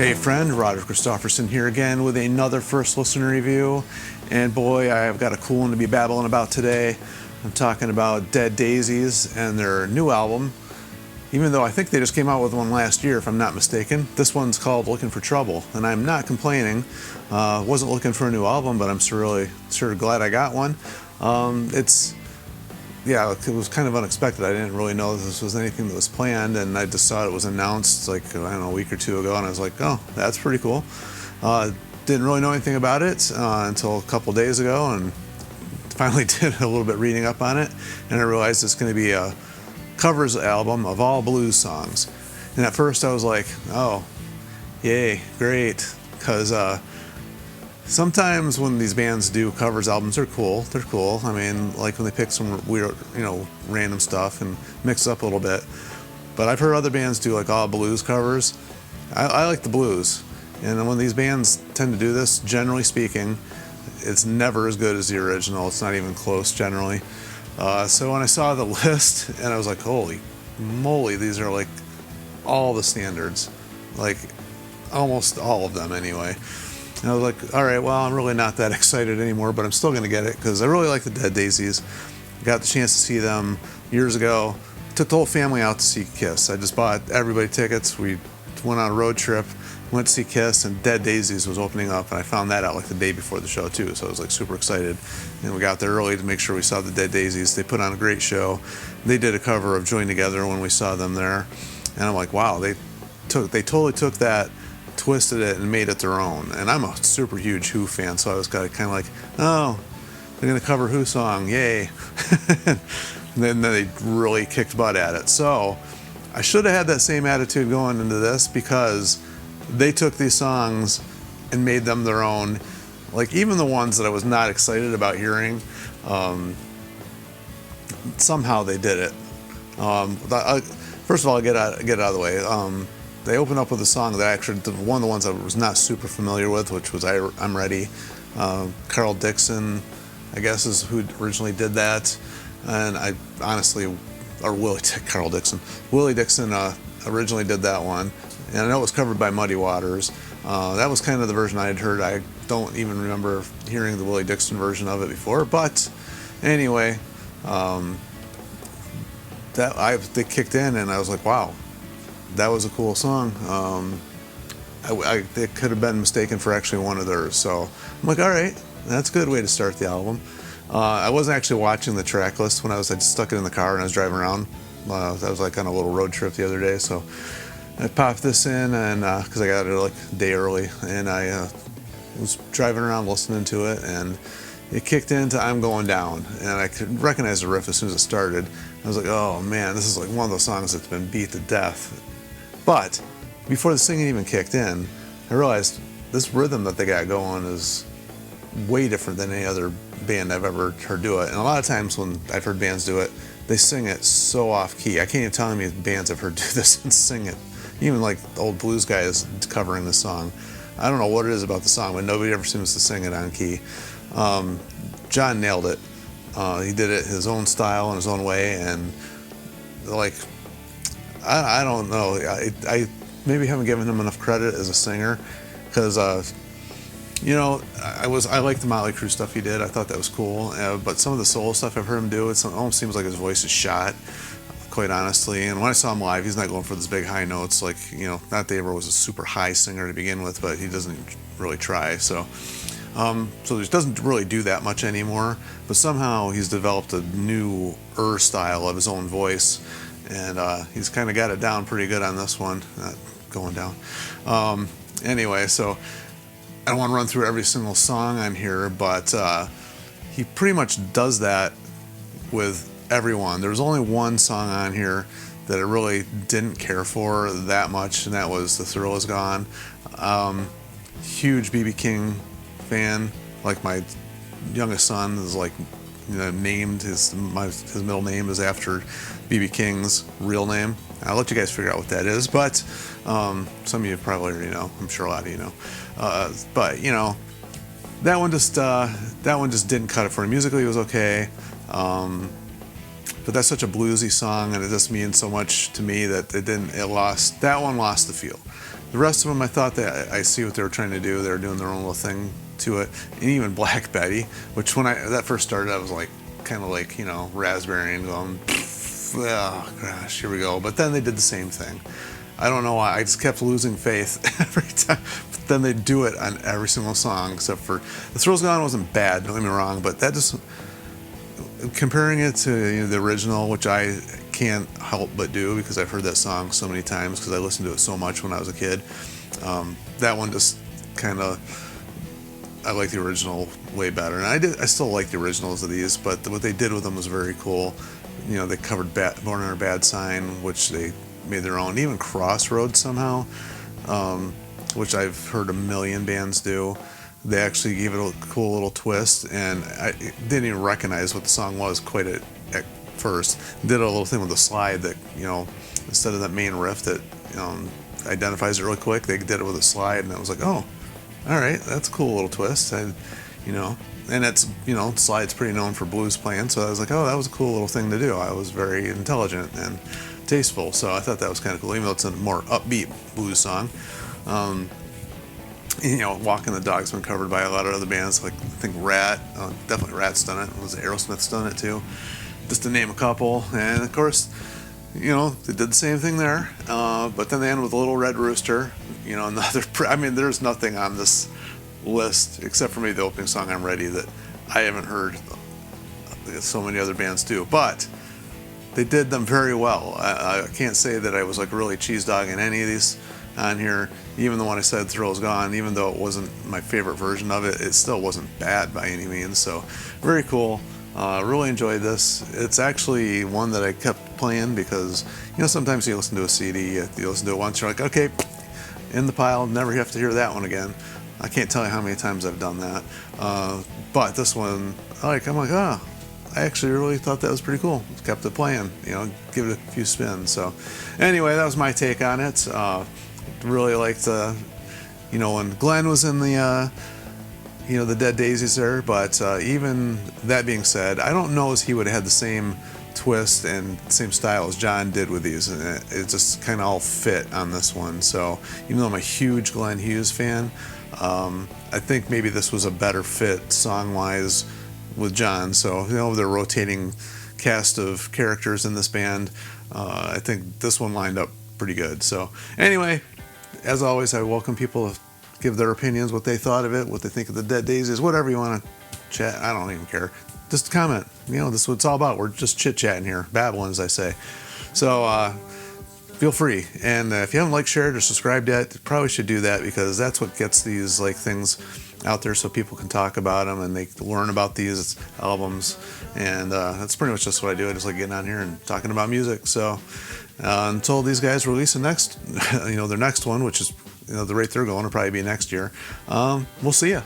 Hey friend, Roger Christofferson here again with another first listener review. And boy, I've got a cool one to be babbling about today. I'm talking about Dead Daisies and their new album, even though I think they just came out with one last year if I'm not mistaken. This one's called Lookin For Trouble, and I'm not complaining. Wasn't looking for a new album, but I'm really sure glad I got one. It was kind of unexpected. I didn't really know this was anything that was planned, and I just saw it was announced like, I don't know, a week or two ago, and I was like, oh, that's pretty cool. Didn't really know anything about it until a couple days ago, and finally did a little bit reading up on it, and I realized it's going to be a covers album of all blues songs. And at first I was like, oh, yay, great, because sometimes when these bands do covers albums, they're cool. They're cool. I mean, like when they pick some weird, random stuff and mix it up a little bit. But I've heard other bands do like all blues covers. I like the blues. And when these bands tend to do this, generally speaking, it's never as good as the original. It's not even close generally. So when I saw the list, and I was like, holy moly, these are like all the standards. Like almost all of them anyway. And I was like, all right, well, I'm really not that excited anymore, but I'm still going to get it because I really like the Dead Daisies. Got the chance to see them years ago. Took the whole family out to see Kiss. I just bought everybody tickets. We went on a road trip, went to see Kiss, and Dead Daisies was opening up, and I found that out like the day before the show too, so I was like super excited. And we got there early to make sure we saw the Dead Daisies. They put on a great show. They did a cover of Join Together when we saw them there, and I'm like, wow, they totally took that, twisted it, and made it their own. And I'm a super huge Who fan, so I was kind of like, oh, they're gonna cover Who song, yay. And then they really kicked butt at it. So I should have had that same attitude going into this, because they took these songs and made them their own. Like even the ones that I was not excited about hearing, somehow they did it. First of all, I'll get it out of the way. They open up with a song that one of the ones I was not super familiar with, which was I'm Ready. Carl Dixon, I guess, is who originally did that. And I honestly, Carl Dixon. Willie Dixon originally did that one. And I know it was covered by Muddy Waters. That was kind of the version I had heard. I don't even remember hearing the Willie Dixon version of it before. But anyway, they kicked in, and I was like, wow, that was a cool song. It could have been mistaken for actually one of theirs. So I'm like, all right, that's a good way to start the album. I wasn't actually watching the track list when I just stuck it in the car and I was driving around. I was like on a little road trip the other day, so I popped this in, and because I got it like a day early, and I was driving around listening to it, and it kicked into I'm Going Down, and I could recognize the riff as soon as it started. I was like, oh man, this is like one of those songs that's been beat to death. But before the singing even kicked in, I realized this rhythm that they got going is way different than any other band I've ever heard do it. And a lot of times when I've heard bands do it, they sing it so off key. I can't even tell how many bands I've heard do this and sing it. Even like the old blues guys covering the song. I don't know what it is about the song, but nobody ever seems to sing it on key. John nailed it. He did it his own style and his own way, and like, I don't know. I maybe haven't given him enough credit as a singer, because I like the Motley Crue stuff he did. I thought that was cool. But some of the solo stuff I've heard him do, it almost seems like his voice is shot, quite honestly. And when I saw him live, he's not going for those big high notes. Like, not that he ever was a super high singer to begin with, but he doesn't really try. So he doesn't really do that much anymore. But somehow he's developed a new style of his own voice. And he's kind of got it down pretty good on this one. Not going down. Anyway, so I don't want to run through every single song on here, but he pretty much does that with everyone. There's only one song on here that I really didn't care for that much, and that was The Thrill Is Gone. Huge B.B. King fan. Like my youngest son is like named his middle name is after B.B. King's real name. I'll let you guys figure out what that is, but some of you probably already know. I'm sure a lot of you know. But that one just didn't cut it for me. Musically, it was okay. But that's such a bluesy song, and it just means so much to me that that one lost the feel. The rest of them, I thought that I see what they were trying to do. They were doing their own little thing to it. And even Black Betty, which when that first started, I was like, kind of like, you know, raspberry and going, oh gosh, here we go. But then they did the same thing. I don't know why. I just kept losing faith every time. But then they do it on every single song, except for The Thrill's Gone wasn't bad, don't get me wrong, but that just, comparing it to, you know, the original, which I can't help but do because I've heard that song so many times because I listened to it so much when I was a kid. That one just kind of, I like the original way better, and I still like the originals of these, but what they did with them was very cool. You know, they covered Born Under a Bad Sign, which they made their own. Even Crossroads somehow, which I've heard a million bands do. They actually gave it a cool little twist, and I didn't even recognize what the song was quite at first. Did a little thing with the slide that, you know, instead of that main riff that identifies it really quick, they did it with a slide, and I was like, oh, all right, that's a cool little twist. You know, and it's, you know, slide's pretty known for blues playing, so I was like, oh, that was a cool little thing to do. I was very intelligent and tasteful, so I thought that was kind of cool, even though it's a more upbeat blues song. You know, Walking the Dog's been covered by a lot of other bands, like I think Rat, definitely Rat's done it. Was Aerosmith's done it too, just to name a couple. And of course, you know, they did the same thing there, but then they end with a Little Red Rooster. You know, another. I mean, there's nothing on this list except for maybe the opening song, I'm Ready, that I haven't heard so many other bands do, but they did them very well. I can't say that I was like really cheese dogging any of these on here. Even the one I said, Thrill's Gone, even though it wasn't my favorite version of it, it still wasn't bad by any means. So very cool. Really enjoyed this. It's actually one that I kept playing because, you know, sometimes you listen to a CD, you listen to it once, you're like, okay, in the pile, never have to hear that one again. I can't tell you how many times I've done that. But this one, I'm like, oh, I actually really thought that was pretty cool. Kept it playing, you know, give it a few spins. So anyway, that was my take on it. Really liked, you know, when Glenn was in the, you know, the Dead Daisies there. But even that being said, I don't know if he would have had the same twist and same style as John did with these, and it just kind of all fit on this one. So even though I'm a huge Glenn Hughes fan, I think maybe this was a better fit song-wise with John. So, you know, the rotating cast of characters in this band, I think this one lined up pretty good. So anyway, as always, I welcome people to give their opinions, what they thought of it, what they think of the Dead Daisies, whatever you want to chat. I don't even care. Just comment. You know, this is what it's all about. We're just chit-chatting here, babbling, as I say. So feel free. And if you haven't liked, shared, or subscribed yet, you probably should do that, because that's what gets these like things out there so people can talk about them and they learn about these albums. And that's pretty much just what I do. I just like getting on here and talking about music. So until these guys release the next, you know, their next one, which is, you know, the rate they're going will probably be next year. We'll see ya.